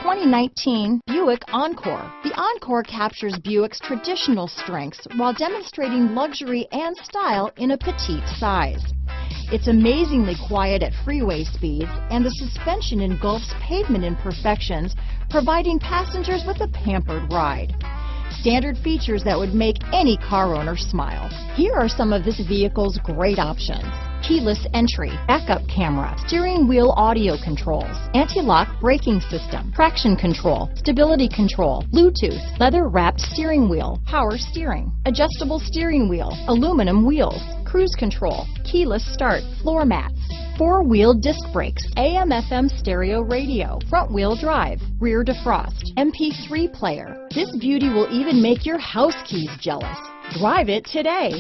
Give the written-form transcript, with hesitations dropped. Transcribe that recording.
2019 Buick Encore. The Encore captures Buick's traditional strengths while demonstrating luxury and style in a petite size. It's amazingly quiet at freeway speeds, and the suspension engulfs pavement imperfections, providing passengers with a pampered ride. Standard features that would make any car owner smile. Here are some of this vehicle's great options: keyless entry, backup camera, steering wheel audio controls, anti-lock braking system, traction control, stability control, Bluetooth, leather-wrapped steering wheel, power steering, adjustable steering wheel, aluminum wheels, cruise control, keyless start, floor mats, four-wheel disc brakes, AM/FM stereo radio, front-wheel drive, rear defrost, MP3 player. This beauty will even make your house keys jealous. Drive it today.